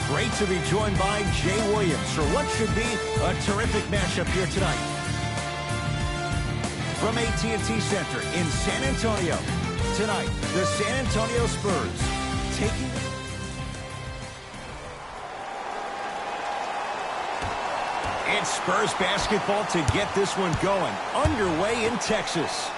Great to be joined by Jay Williams for what should be a terrific matchup here tonight. From AT&T Center in San Antonio, tonight, the San Antonio Spurs taking... It's Spurs basketball to get this one going. Underway in Texas.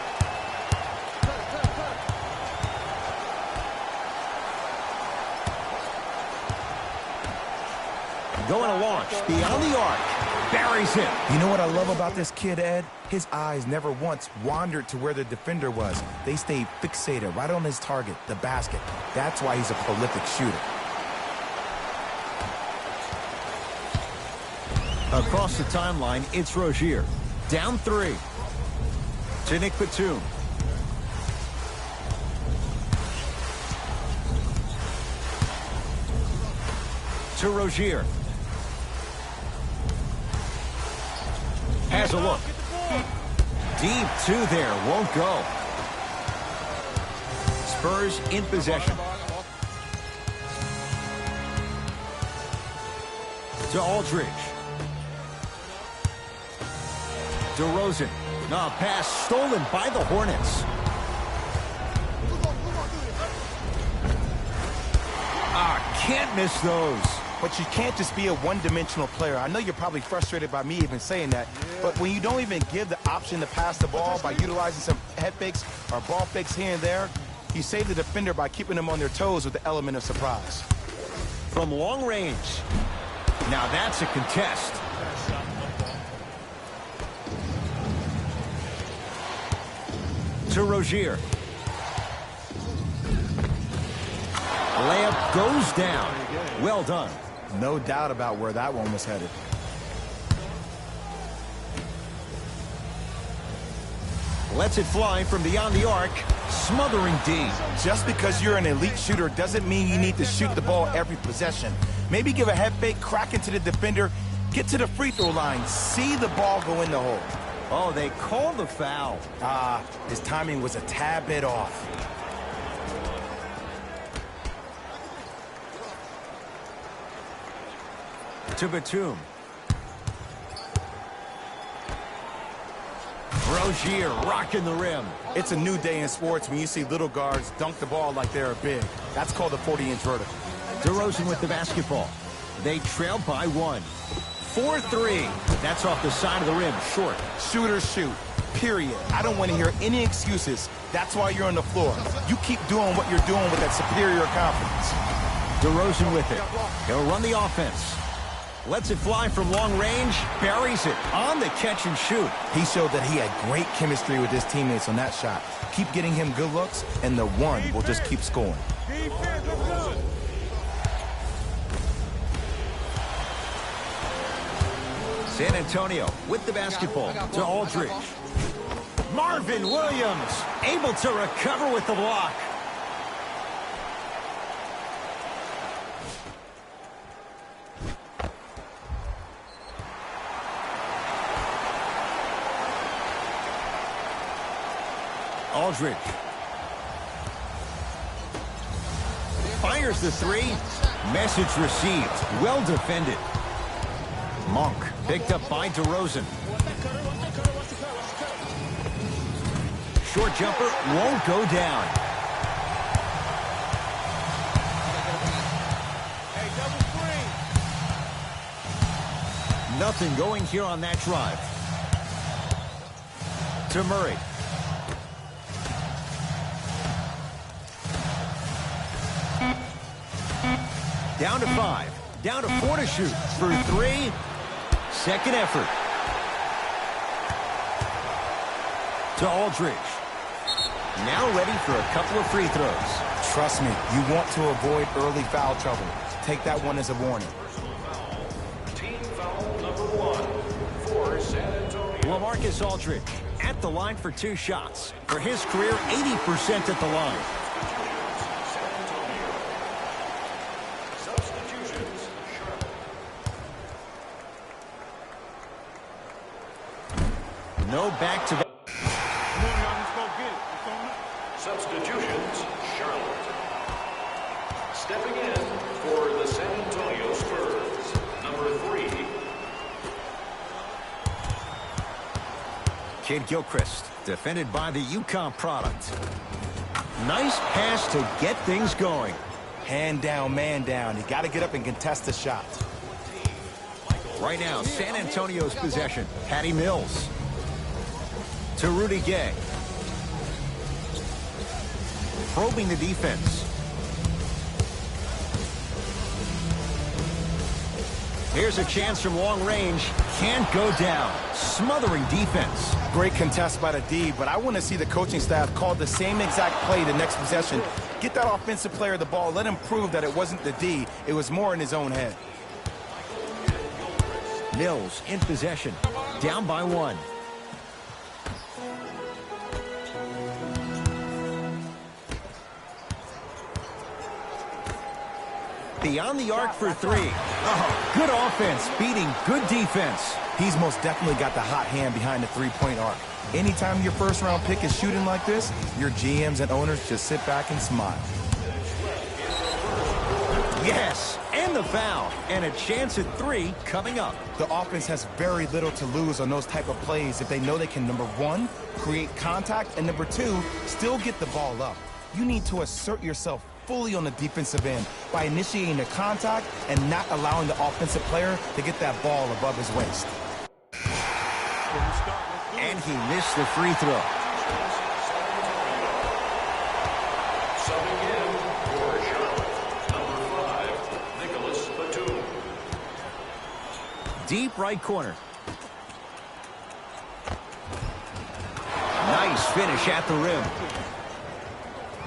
Going to launch beyond the arc. Buries it. You know what I love about this kid, Ed? His eyes never once wandered to where the defender was. They stayed fixated right on his target, the basket. That's why he's a prolific shooter. Across the timeline, it's Rozier. Down 3. To Nick Batum. To Rozier. Has a look. Deep 2 there. Won't go. Spurs in possession. To Aldridge. DeRozan. No, pass stolen by the Hornets. Can't miss those. But you can't just be a one-dimensional player. I know you're probably frustrated by me even saying that, but when you don't even give the option to pass the ball by utilizing some head fakes or ball fakes here and there, you save the defender by keeping them on their toes with the element of surprise. From long range. Now that's a contest. To Rozier. Layup goes down. Well done. No doubt about where that one was headed. Lets it fly from beyond the arc. Smothering D. Just because you're an elite shooter doesn't mean you need to shoot the ball every possession. Maybe give a head fake, crack into the defender, get to the free throw line, see the ball go in the hole. Oh, they called the foul. His timing was a tad bit off. To Batum. Rozier rocking the rim. It's a new day in sports when you see little guards dunk the ball like they're big. That's called a 40-inch vertical. DeRozan with the basketball. They trail by 1. 4-3. That's off the side of the rim. Short. Shooters shoot. Period. I don't want to hear any excuses. That's why you're on the floor. You keep doing what you're doing with that superior confidence. DeRozan with it. He'll run the offense. Lets it fly from long range. Buries it on the catch and shoot. He showed that he had great chemistry with his teammates on that shot. Keep getting him good looks, and the one will just keep scoring. San Antonio with the basketball to Aldridge. Marvin Williams able to recover with the block. Aldridge. Fires the 3. Message received. Well defended. Monk picked up by DeRozan. Short jumper won't go down. Nothing going here on that drive. To Murray. Down to 5. Down to 4 to shoot. For 3. Second effort. To Aldridge. Now ready for a couple of free throws. Trust me, you want to avoid early foul trouble. Take that one as a warning. Team foul number 1 for San Antonio. LaMarcus Aldridge at the line for 2 shots. For his career, 80% at the line. No back-to-back. Substitutions, Charlotte. Stepping in for the San Antonio Spurs. Kid Gilchrist, defended by the UConn product. Nice pass to get things going. Hand down, man down. You got to get up and contest the shot. Right now, San Antonio's possession. Patty Mills. To Rudy Gay. Probing the defense. Here's a chance from long range. Can't go down. Smothering defense. Great contest by the D, but I want to see the coaching staff call the same exact play the next possession. Get that offensive player the ball. Let him prove that it wasn't the D. It was more in his own head. Mills in possession. Down by 1. Beyond the arc for 3. Oh, good offense, beating good defense. He's most definitely got the hot hand behind the three-point arc. Anytime your first-round pick is shooting like this, your GMs and owners just sit back and smile. Yes, and the foul. And a chance at 3 coming up. The offense has very little to lose on those type of plays if they know they can, number 1, create contact, and number 2, still get the ball up. You need to assert yourself fully on the defensive end by initiating the contact and not allowing the offensive player to get that ball above his waist. And he missed the free throw. Subbing in for Charlotte, number 5, Nicholas Batum. Deep right corner. Nice finish at the rim.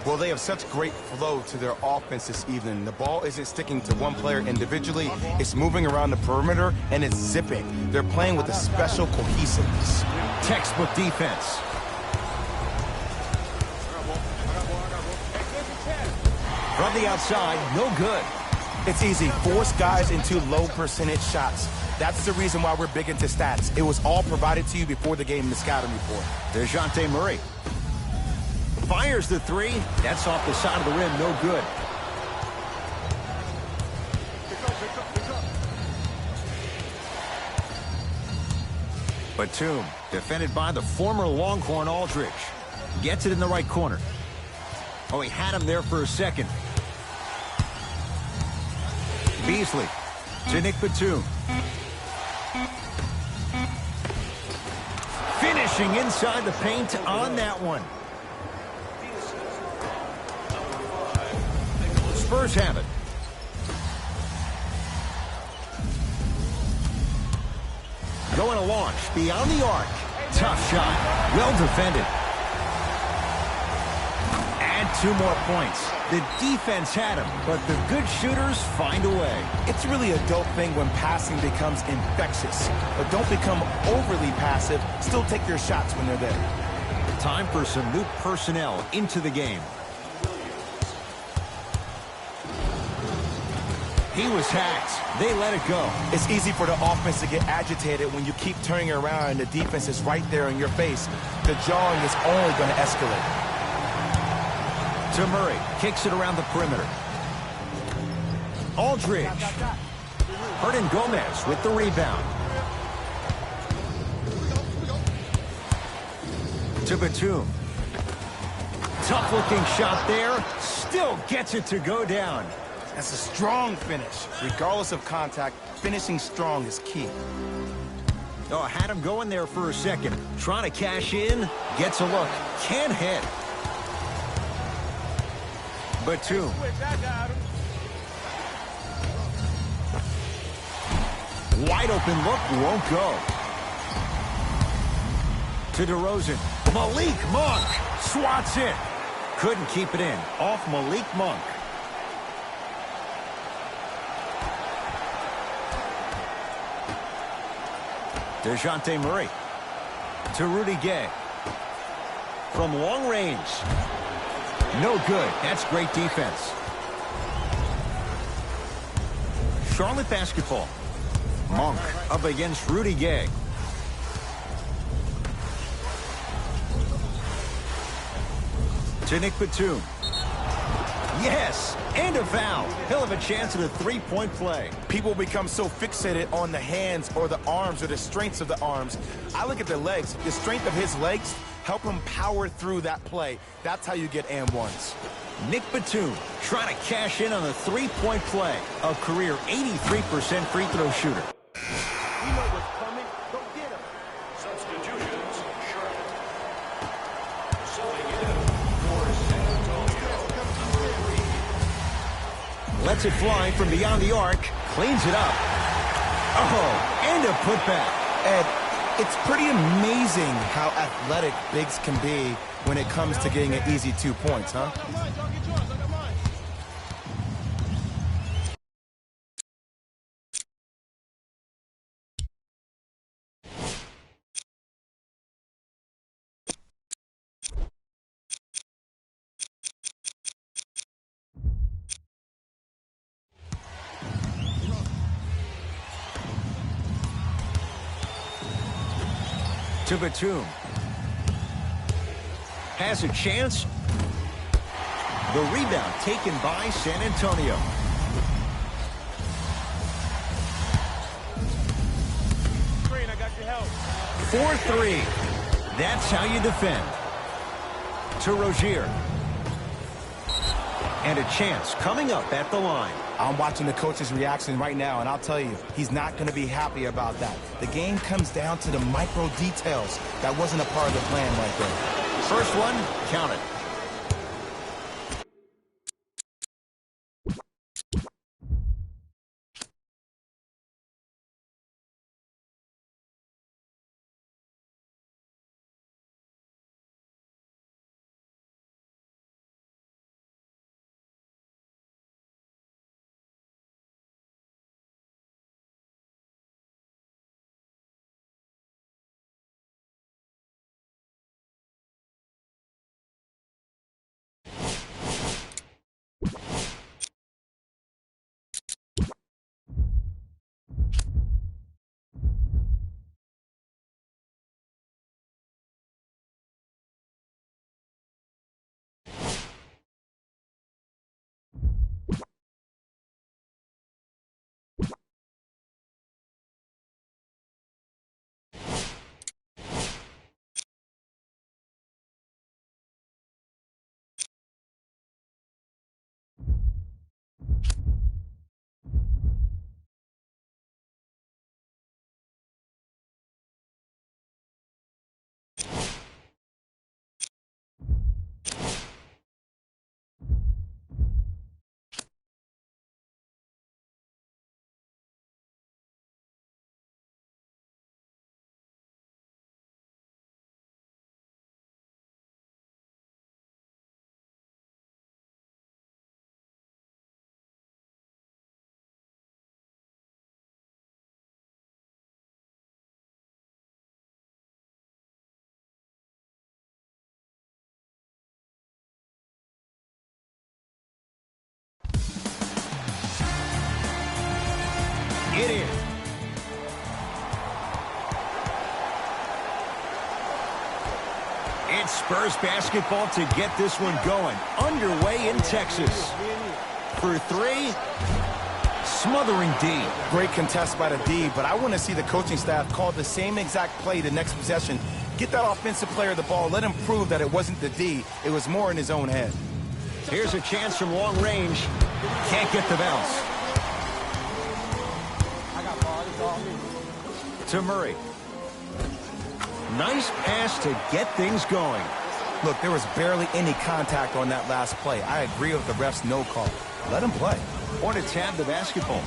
Well, they have such great flow to their offense this evening. The ball isn't sticking to one player individually. It's moving around the perimeter, and it's zipping. They're playing with a special cohesiveness. Textbook defense. From the outside, no good. It's easy. Force guys into low percentage shots. That's the reason why we're big into stats. It was all provided to you before the game in the scouting report. DeJounte Murray. Fires the 3. That's off the side of the rim. No good. Batum, defended by the former Longhorn Aldridge. Gets it in the right corner. Oh, he had him there for a second. Beasley to Nick Batum. Finishing inside the paint on that one. Spurs have it. Going to launch beyond the arc. Tough shot. Well defended. And 2 more points. The defense had him, but the good shooters find a way. It's really a dope thing when passing becomes infectious. But don't become overly passive. Still take your shots when they're there. Time for some new personnel into the game. He was hacked. They let it go. It's easy for the offense to get agitated when you keep turning around and the defense is right there in your face. The jawing is only going to escalate. To Murray. Kicks it around the perimeter. Aldridge. Hernan Gomez with the rebound. To Batum. Tough-looking shot there. Still gets it to go down. That's a strong finish. Regardless of contact, finishing strong is key. Oh, had him going there for a second. Trying to cash in. Gets a look. Can't hit. Batum. Wide open look. Won't go. To DeRozan. Malik Monk. Swats it. Couldn't keep it in. Off Malik Monk. DeJounte Murray to Rudy Gay. From long range. No good. That's great defense. Charlotte basketball. Monk up against Rudy Gay. To Nick Batum. Yes, And a foul. He'll have a chance at a three-point play. People become so fixated on the hands or the arms or the strengths of the arms. I look at the legs. The strength of his legs help him power through that play. That's how you get and ones. Nick Batum trying to cash in on the three-point play. A career 83% free throw shooter. You know what's coming. Go get him. Substitutions, Charlotte. Subbing in for San Antonio, number 3. Lets it fly from beyond the arc. Cleans it up. Oh, and a putback. Ed, it's pretty amazing how athletic bigs can be when it comes to getting an easy 2 points, huh? To Batum. Has a chance. The rebound taken by San Antonio. Green, I got your help. 4-3. That's how you defend. To Rozier. And a chance coming up at the line. I'm watching the coach's reaction right now, and I'll tell you, he's not going to be happy about that. The game comes down to the micro details. That wasn't a part of the plan right there. First one, count it. It is. It's Spurs basketball to get this one going. Underway in Texas. For three, smothering D. Great contest by the D, but I want to see the coaching staff call the same exact play the next possession. Get that offensive player the ball. Let him prove that it wasn't the D. It was more in his own head. Here's a chance from long range. Can't get the bounce. To Murray. Nice pass to get things going. Look, there was barely any contact on that last play. I agree with the ref's no call. Let him play. Hornets have the basketball.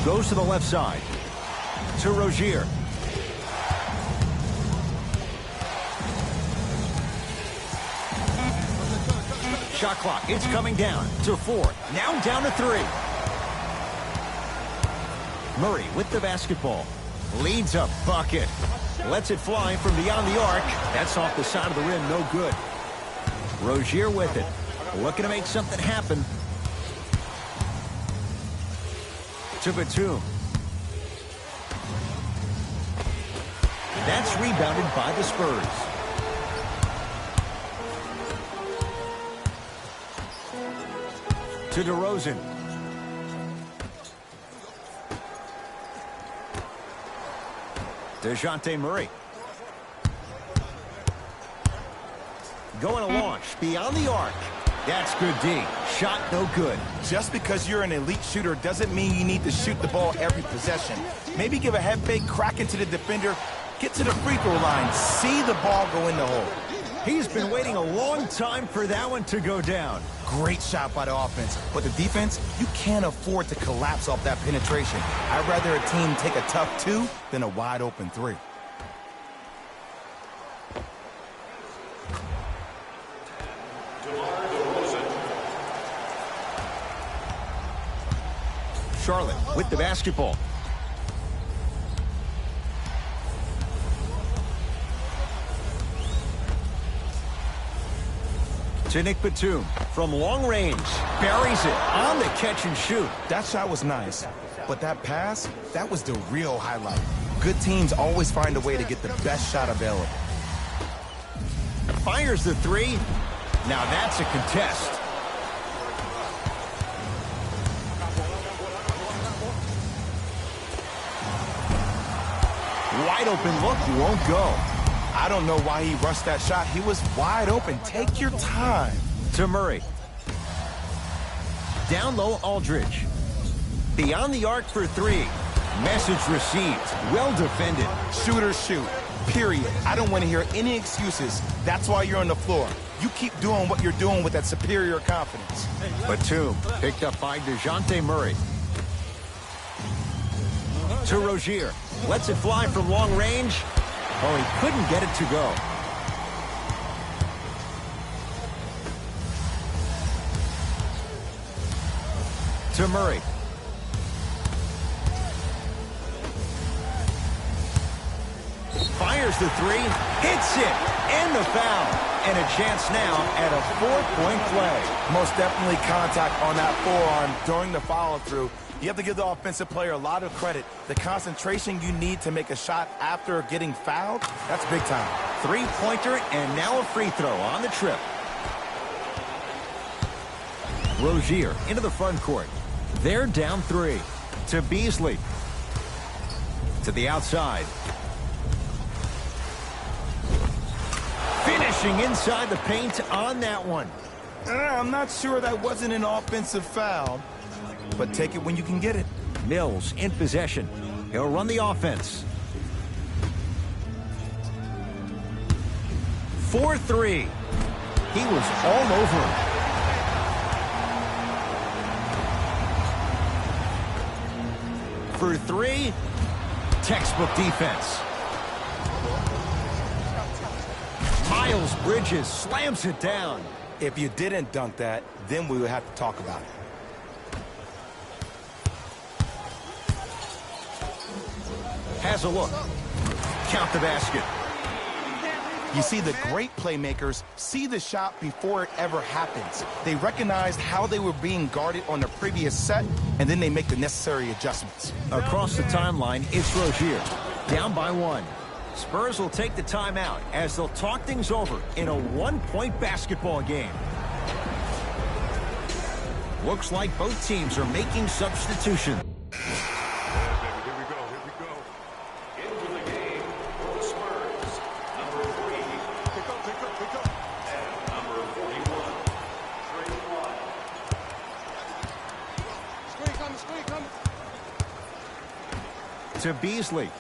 Goes to the left side. To Rozier. Shot clock, it's coming down to 4. Now down to 3. Murray with the basketball. Leads a bucket. Lets it fly from beyond the arc. That's off the side of the rim, no good. Rozier with it. Looking to make something happen. To Batum. That's rebounded by the Spurs. to DeRozan. DeJounte Murray. Going to launch beyond the arc. That's good D. Shot no good. Just because you're an elite shooter doesn't mean you need to shoot the ball every possession. Maybe give a head fake, crack into the defender, get to the free throw line, see the ball go in the hole. He's been waiting a long time for that one to go down. Great shot by the offense, but the defense, you can't afford to collapse off that penetration. I'd rather a team take a tough 2 than a wide open 3. Charlotte with the basketball. To Nick Batum from long range. Buries it on the catch and shoot. That shot was nice, but that pass, that was the real highlight. Good teams always find a way to get the best shot available. Fires the 3. Now that's a contest. Wide open look won't go. I don't know why he rushed that shot. He was wide open. Take your time. To Murray. Down low, Aldridge. Beyond the arc for 3. Message received. Well defended. Shooters shoot. Period. I don't want to hear any excuses. That's why you're on the floor. You keep doing what you're doing with that superior confidence. Batum picked up by DeJounte Murray. To Rozier. Lets it fly from long range. Oh, he couldn't get it to go. To Murray. Fires the 3. Hits it. And the foul. And a chance now at a 4-point play. Most definitely contact on that forearm during the follow-through. You have to give the offensive player a lot of credit. The concentration you need to make a shot after getting fouled, that's big time. 3-pointer and now a free throw on the trip. Rozier into the front court. They're down 3. To Beasley. To the outside. Finishing inside the paint on that one. I'm not sure that wasn't an offensive foul, but take it when you can get it. Mills in possession. He'll run the offense. 4-3. He was all over him. For 3, textbook defense. Miles Bridges slams it down. If you didn't dunk that, then we would have to talk about it. Has a look. Count the basket. You see, the great playmakers see the shot before it ever happens. They recognize how they were being guarded on the previous set, and then they make the necessary adjustments. Across the timeline, it's Rozier. Down by 1. Spurs will take the timeout as they'll talk things over in a 1-point basketball game. Looks like both teams are making substitutions. To Beasley.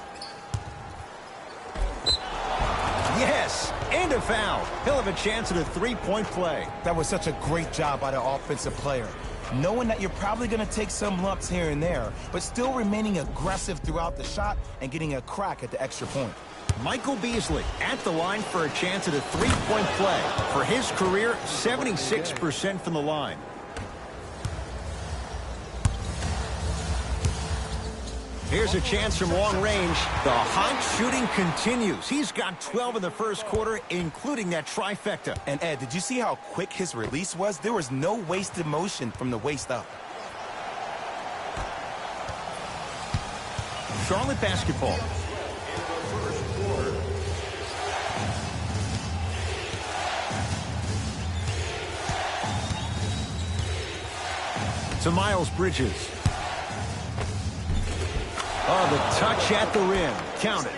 Yes, and a foul. He'll have a chance at a 3-point play. That was such a great job by the offensive player. Knowing that you're probably going to take some lumps here and there, but still remaining aggressive throughout the shot and getting a crack at the extra point. Michael Beasley at the line for a chance at a 3-point play. For his career, 76% from the line. Here's a chance from long range. The hot shooting continues. He's got 12 in the first quarter, including that trifecta. And Ed, did you see how quick his release was? There was no wasted motion from the waist up. Charlotte basketball. To Miles Bridges. Oh, the touch at the rim. Count it.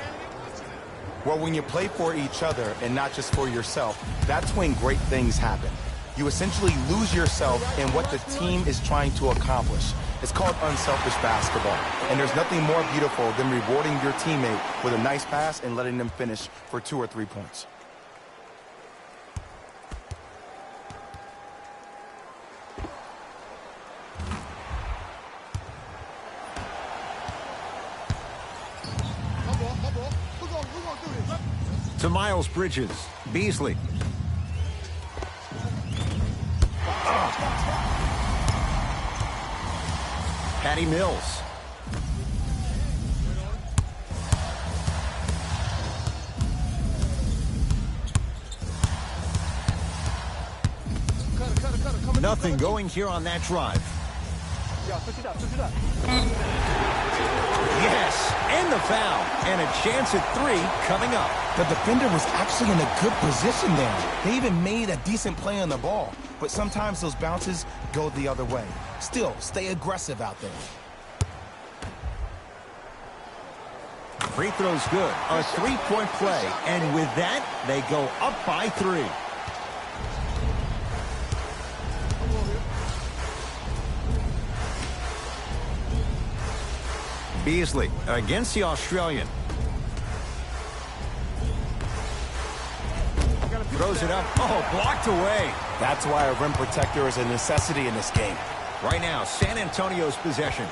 Well, when you play for each other and not just for yourself, that's when great things happen. You essentially lose yourself in what the team is trying to accomplish. It's called unselfish basketball. And there's nothing more beautiful than rewarding your teammate with a nice pass and letting them finish for 2 or 3 points. To Miles Bridges. Beasley. Patty Mills. Nothing going here on that drive. Yes, and the foul, and a chance at 3 coming up. The defender was actually in a good position there. They even made a decent play on the ball, but sometimes those bounces go the other way. Still, stay aggressive out there. Free throw's good. A 3-point play, and with that, they go up by 3. Beasley against the Australian. Throws it up. Oh, blocked away. That's why a rim protector is a necessity in this game. Right now, San Antonio's possession.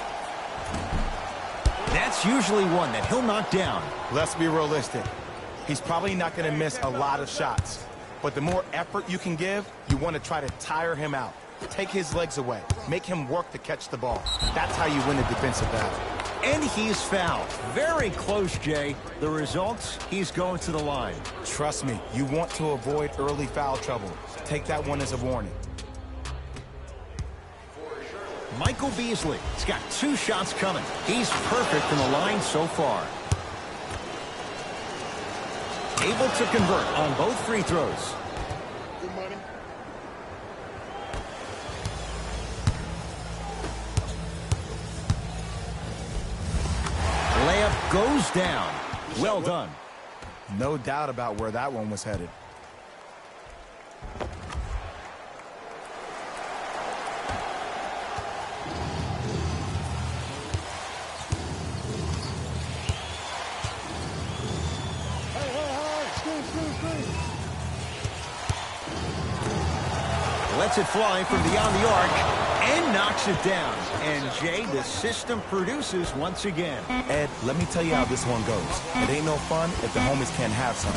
That's usually one that he'll knock down. Let's be realistic. He's probably not going to miss a lot of shots. But the more effort you can give, you want to try to tire him out. Take his legs away. Make him work to catch the ball. That's how you win a defensive battle. And he's fouled. Very close, Jay. The results, he's going to the line. Trust me, you want to avoid early foul trouble. Take that one as a warning. Michael Beasley has got 2 shots coming. He's perfect from the line so far. Able to convert on both free throws. Good money. Layup goes down. Well done. No doubt about where that one was headed. Lets it fly from beyond the arc and knocks it down. And, Jay, the system produces once again. Ed, let me tell you how this one goes. It ain't no fun if the homies can't have some. A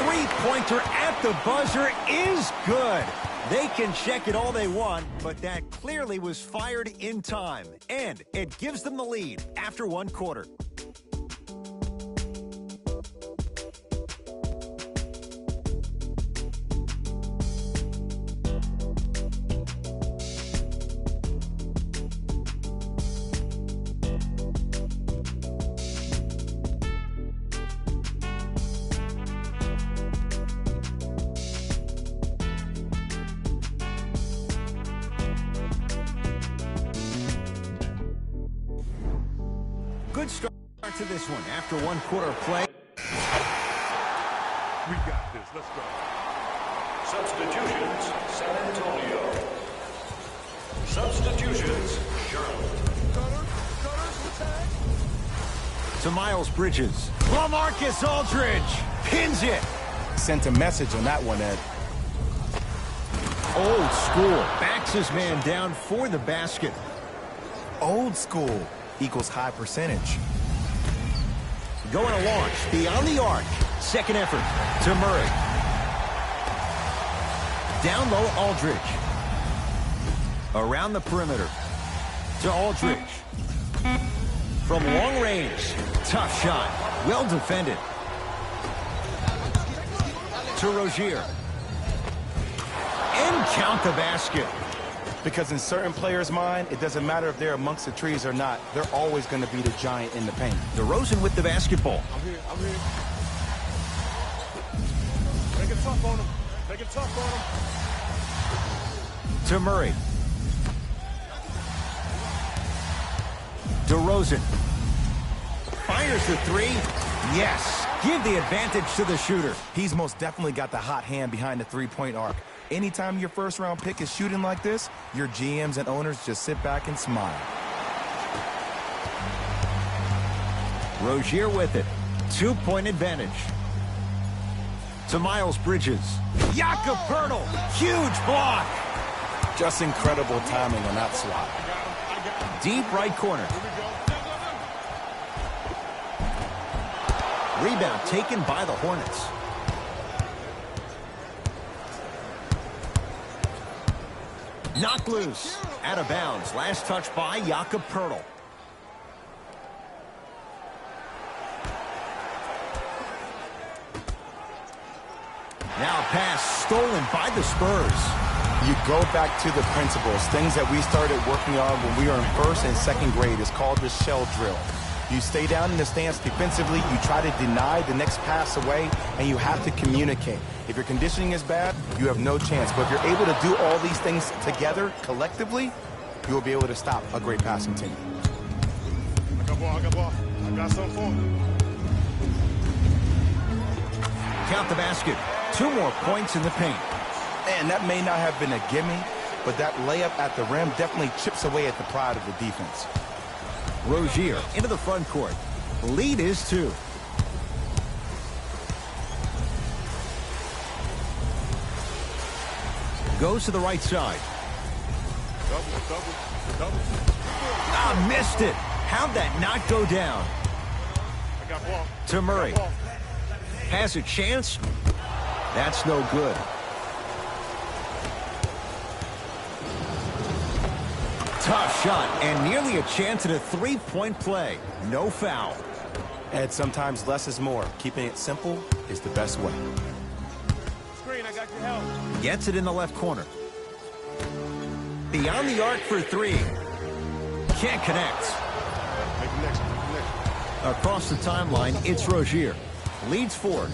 3-pointer at the buzzer is good. They can check it all they want, but that clearly was fired in time. And it gives them the lead after 1 quarter. Good start to this one after 1 quarter of play. We got this. Let's go. Substitutions, San Antonio. Substitutions, Charlotte. To Miles Bridges. LaMarcus Aldridge pins it. Sent a message on that one, Ed. Old school. Backs his man down for the basket. Old school equals high percentage. Going to launch beyond the arc. Second effort to Murray. Down low, Aldridge. Around the perimeter to Aldridge. From long range. Tough shot. Well defended. To Rozier. And count the basket. Because in certain players' mind, it doesn't matter if they're amongst the trees or not. They're always going to be the giant in the paint. DeRozan with the basketball. I'm here. Make it tough on him. Make it tough on him. To Murray. DeRozan. Fires the three. Yes. Give the advantage to the shooter. He's most definitely got the hot hand behind the three-point arc. Anytime your first-round pick is shooting like this, your GMs and owners just sit back and smile. Rozier with it. 2-point advantage. To Miles Bridges. Jakob Poeltl. Huge block. Just incredible timing on that swat. Deep right corner. Rebound taken by the Hornets. Knocked loose. Out of bounds. Last touch by Jakob Poeltl. Now a pass stolen by the Spurs. You go back to the principles, things that we started working on when we were in first and second grade. Is called the shell drill. You stay down in the stance defensively, you try to deny the next pass away, and you have to communicate. If your conditioning is bad, you have no chance. But if you're able to do all these things together, collectively, you will be able to stop a great passing team. I got ball, I got ball. I got something for him. Count the basket. 2 more points in the paint. And that may not have been a gimme, but that layup at the rim definitely chips away at the pride of the defense. Rozier into the front court. Lead is 2. Goes to the right side. Double. Ah, missed it. How'd that not go down? I got ball. To Murray. I got ball. Has a chance. That's no good. Tough shot and nearly a chance at a 3-point play. No foul. And sometimes less is more. Keeping it simple is the best way. Screen, I got your help. Gets it in the left corner. Beyond the arc for 3. Can't connect. Make the next one. Across the timeline, it's Rozier. Leads 4.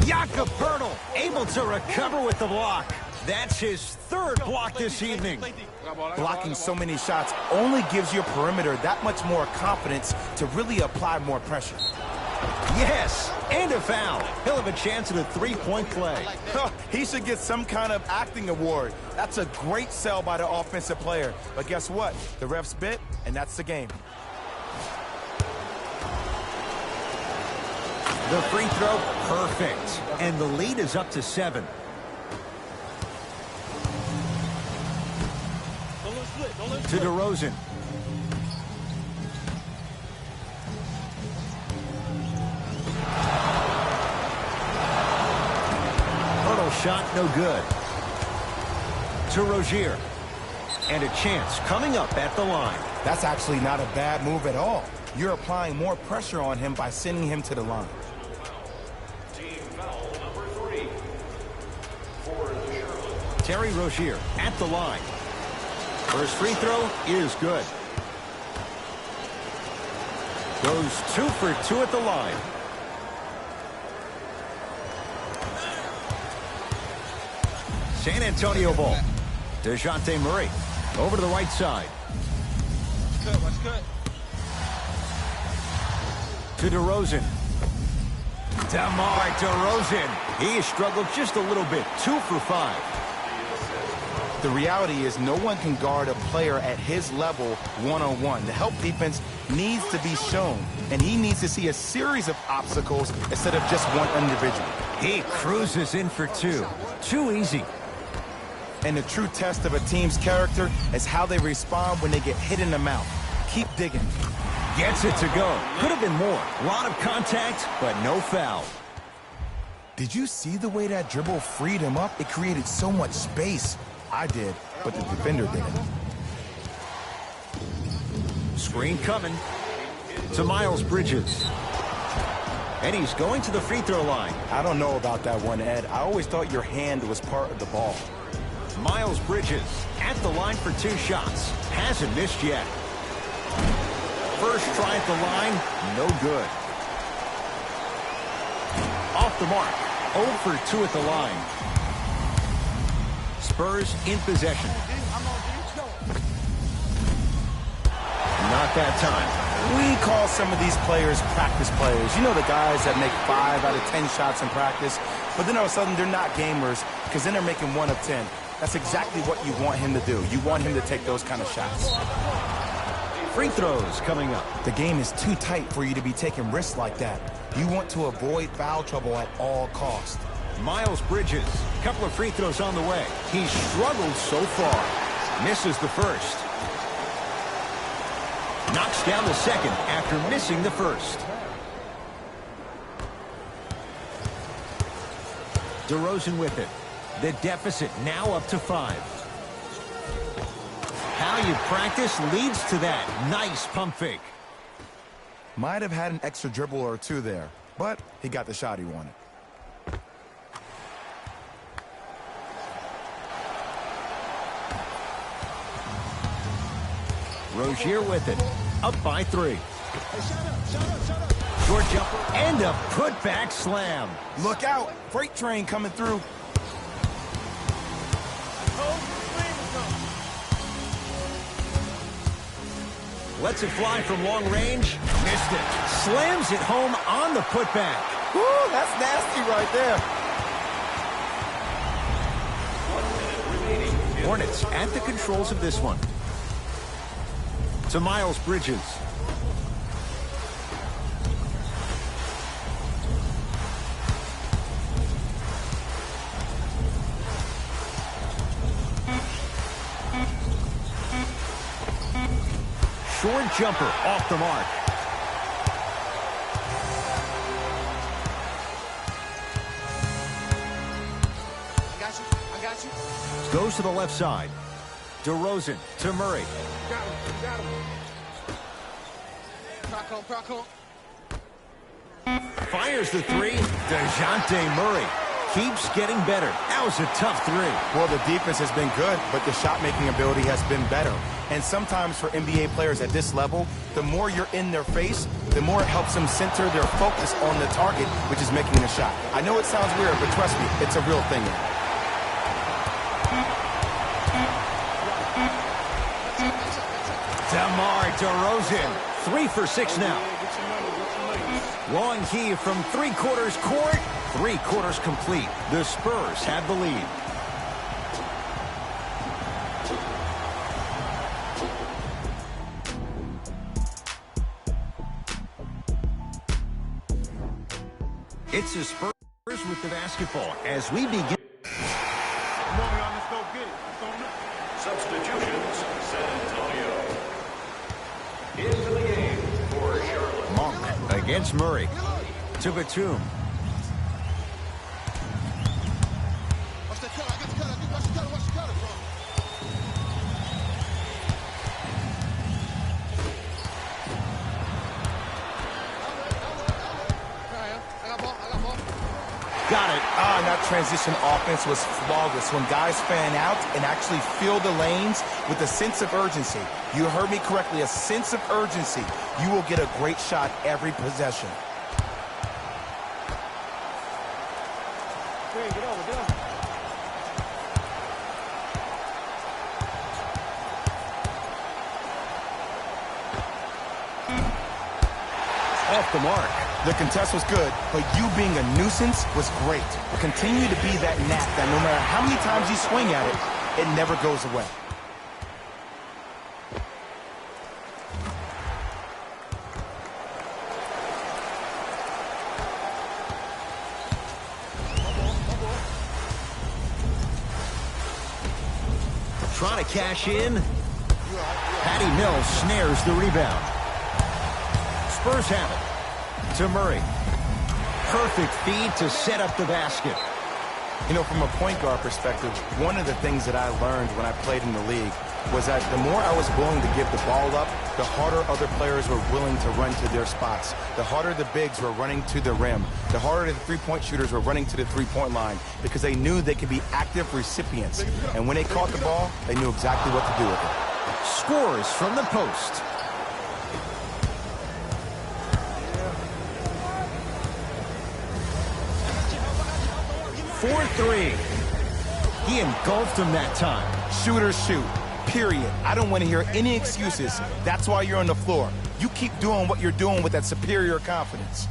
Jakob Poeltl able to recover with the block. That's his 3rd block this evening. Blocking so many shots only gives your perimeter that much more confidence to really apply more pressure. Yes, and a foul. He'll have a chance at a 3-point play. He should get some kind of acting award. That's a great sell by the offensive player. But guess what? The refs bit, and that's the game. The free throw, perfect. And the lead is up to 7. To DeRozan. Poeltl shot, no good. To Rozier. And a chance coming up at the line. That's actually not a bad move at all. You're applying more pressure on him by sending him to the line. Team foul number 3. For the Charlotte. Terry Rozier at the line. First free throw is good. Goes 2 for 2 at the line. San Antonio ball. DeJounte Murray over to the right side. What's good? To DeRozan. DeMar DeRozan. He has struggled just a little bit. 2 for 5. The reality is no one can guard a player at his level one-on-one. The help defense needs to be shown, and he needs to see a series of obstacles instead of just one individual. He cruises in for 2. Too easy. And the true test of a team's character is how they respond when they get hit in the mouth. Keep digging. Gets it to go. Could have been more. A lot of contact, but no foul. Did you see the way that dribble freed him up? It created so much space. I did, but the defender didn't. Screen coming to Miles Bridges. And he's going to the free throw line. I don't know about that one, Ed. I always thought your hand was part of the ball. Miles Bridges at the line for 2 shots. Hasn't missed yet. First try at the line, no good. Off the mark, 0 for 2 at the line. Spurs in possession. not that time. We call some of these players practice players. You know, the guys that make 5 out of 10 shots in practice, but then all of a sudden they're not gamers because then they're making 1 of 10. That's exactly what you want him to do. You want him to take those kind of shots. Free throws coming up. The game is too tight for you to be taking risks like that. You want to avoid foul trouble at all costs. Miles Bridges, a couple of free throws on the way. He's struggled so far. Misses the first. Knocks down the second after missing the first. DeRozan with it. The deficit now up to 5. How you practice leads to that. Nice pump fake. Might have had an extra dribble or 2 there, but he got the shot he wanted. Rozier with it. Up by 3. Short jumper and a putback slam. Look out! Freight train coming through. Lets it fly from long range. Missed it. Slams it home on the putback. Woo, that's nasty right there. Hornets at the controls of this one. To Miles Bridges. Short jumper off the mark. I got you. Goes to the left side. DeRozan to Murray. Got him. Proc on. Fires the 3. DeJounte Murray keeps getting better. That was a tough 3. Well, the defense has been good, but the shot-making ability has been better. And sometimes for NBA players at this level, the more you're in their face, the more it helps them center their focus on the target, which is making the shot. I know it sounds weird, but trust me, it's a real thing. DeMar DeRozan, 3 for 6 now. Long key from 3/4 court, 3/4 complete. The Spurs have the lead. It's the Spurs with the basketball as we begin. Come on, y'all, let's go get it. It's on up. Substitutions, San Antonio. Into the game for Charlotte. Monk against Murray. To Batum. Watch the cut. I got the cut. Watch the cut. I got ball. Got it. And that transition offense was flawless when guys fan out and actually fill the lanes with a sense of urgency. You heard me correctly, a sense of urgency. You will get a great shot every possession. Get over. Off the mark. The contest was good, but you being a nuisance was great. Continue to be that gnat that no matter how many times you swing at it, it never goes away. Trying to cash in. Patty Mills snares the rebound. Spurs have it. To Murray. Perfect feed to set up the basket. You know, from a point guard perspective, one of the things that I learned when I played in the league was that the more I was willing to give the ball up, the harder other players were willing to run to their spots. The harder the bigs were running to the rim. The harder the three-point shooters were running to the three-point line because they knew they could be active recipients. And when they caught the ball, they knew exactly what to do with it. Scores from the post. For 3. He engulfed him that time. Shooters shoot. period. I don't want to hear any excuses. That's why you're on the floor. You keep doing what you're doing with that superior confidence.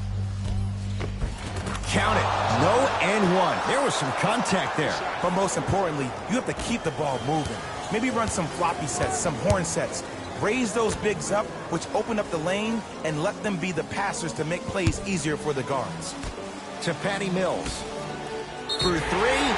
Count it. No and one. There was some contact there. But most importantly, you have to keep the ball moving. Maybe run some floppy sets, some horn sets. Raise those bigs up, which open up the lane, and let them be the passers to make plays easier for the guards. To Patty Mills. For three.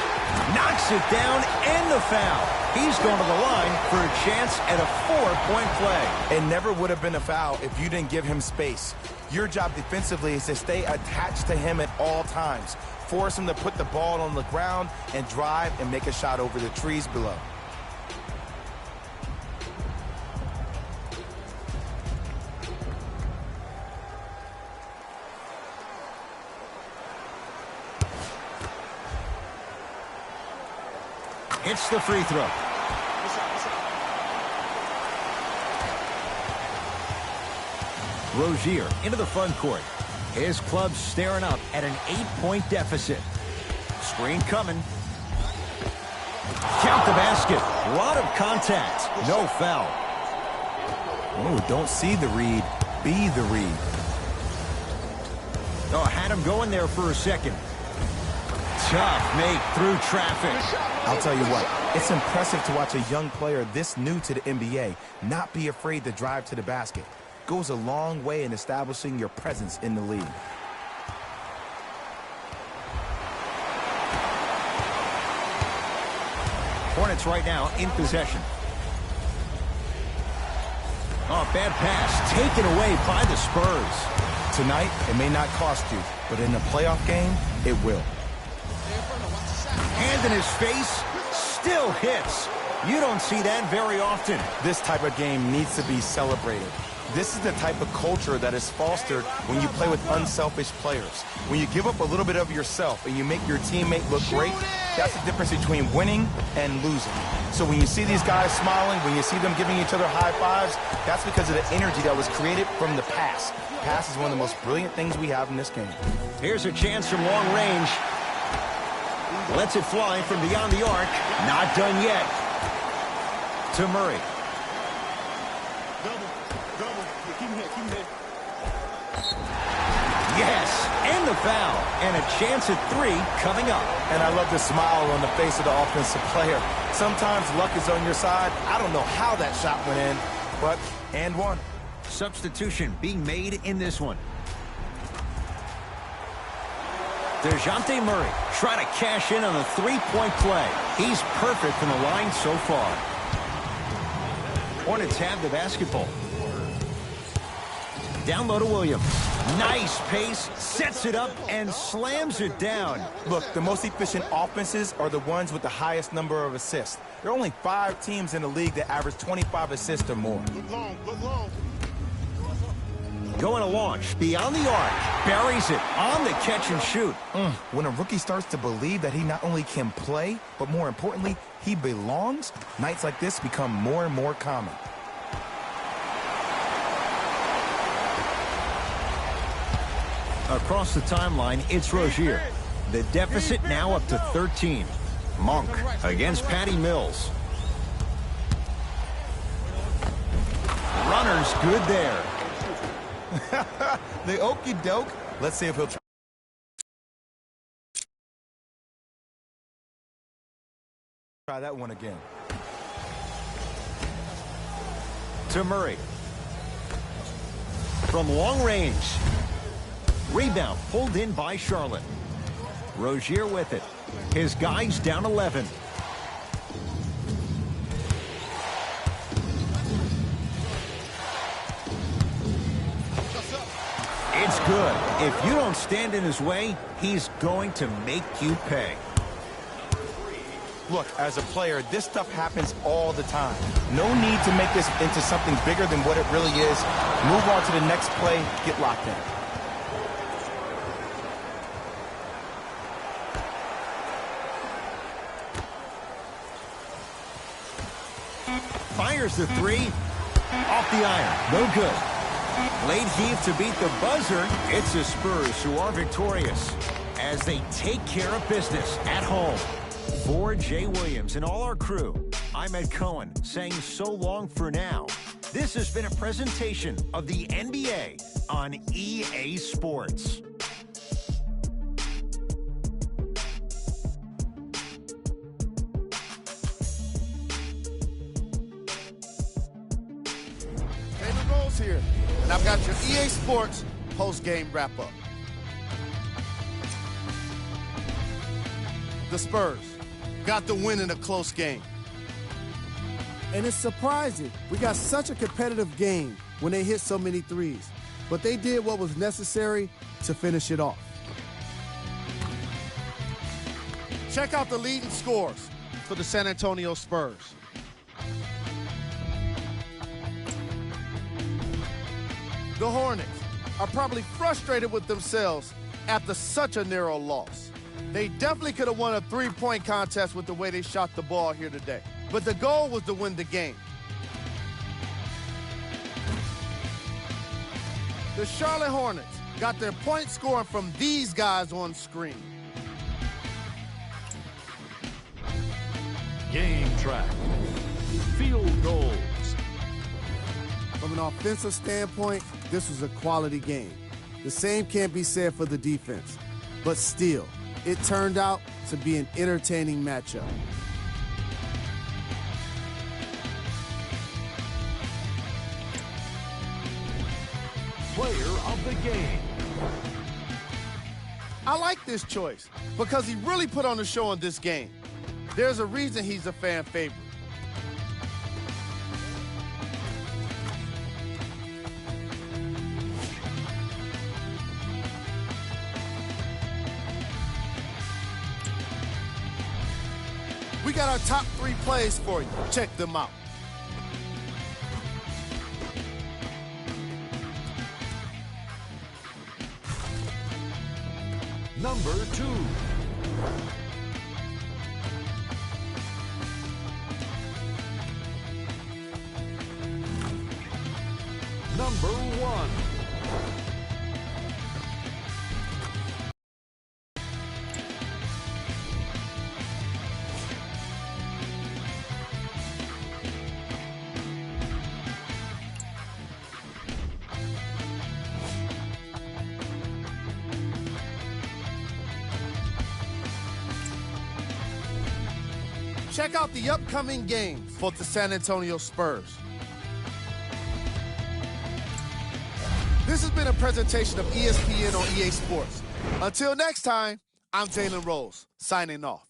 Knocks it down and the foul. He's going to the line for a chance at a 4-point play. It never would have been a foul if you didn't give him space. Your job defensively is to stay attached to him at all times. Force him to put the ball on the ground and drive and make a shot over the trees below. Hits the free throw. Rozier into the front court. His club staring up at an 8-point deficit. Screen coming. Count the basket. A lot of contact. No foul. Oh, don't see the read. Be the read. Oh, had him going there for a second. Tough make through traffic. I'll tell you what, it's impressive to watch a young player this new to the NBA not be afraid to drive to the basket. Goes a long way in establishing your presence in the league. Hornets right now in possession. Oh, bad pass taken away by the Spurs. Tonight, it may not cost you, but in a playoff game, it will. Hand in his face, still hits. You don't see that very often. This type of game needs to be celebrated. This is the type of culture that is fostered when you play with unselfish players. When you give up a little bit of yourself and you make your teammate look great, that's the difference between winning and losing. So when you see these guys smiling, when you see them giving each other high fives, that's because of the energy that was created from the pass. Pass is one of the most brilliant things we have in this game. Here's a chance from long range. Lets it fly from beyond the arc. Not done yet. To Murray. Yes, and the foul. And a chance at three coming up. And I love the smile on the face of the offensive player. Sometimes luck is on your side. I don't know how that shot went in, but and one. Substitution being made in this one. DeJounte Murray trying to cash in on a three-point play. He's perfect from the line so far. Hornets have the basketball. Down low to Williams. Nice pace, sets it up, and slams it down. Look, the most efficient offenses are the ones with the highest number of assists. There are only 5 teams in the league that average 25 assists or more. Look long. Going to launch beyond the arc. Buries it on the catch and shoot. When a rookie starts to believe that he not only can play, but more importantly, he belongs, nights like this become more and more common. Across the timeline, it's Rozier. The deficit now up to 13. Monk against Patty Mills. Runner's good there. The okie doke. Let's see if he'll try that one again. To Murray. From long range. Rebound pulled in by Charlotte. Rozier with it. His guys down 11. It's good. If you don't stand in his way, he's going to make you pay. Look, as a player, this stuff happens all the time. No need to make this into something bigger than what it really is. Move on to the next play, get locked in. Fires the three. Off the iron. No good. Late heave to beat the buzzer. It's the Spurs who are victorious as they take care of business at home. For Jay Williams and all our crew, I'm Ed Cohen, saying so long for now. This has been a presentation of the NBA on EA Sports. Jalen Rose here, and I've got your EA Sports post-game wrap-up. The Spurs got the win in a close game. And it's surprising. We got such a competitive game when they hit so many threes. But they did what was necessary to finish it off. Check out the leading scores for the San Antonio Spurs. The Hornets are probably frustrated with themselves after such a narrow loss. They definitely could have won a three-point contest with the way they shot the ball here today. But the goal was to win the game. The Charlotte Hornets got their point scoring from these guys on screen. Game track. Field goals. From an offensive standpoint, this was a quality game. The same can't be said for the defense. But still, it turned out to be an entertaining matchup. Player of the game. I like this choice because he really put on a show in this game. There's a reason he's a fan favorite. We got our top 3 plays for you. Check them out. Number 2. Number 1. Check out the upcoming games for the San Antonio Spurs. This has been a presentation of ESPN on EA Sports. Until next time, I'm Jalen Rose, signing off.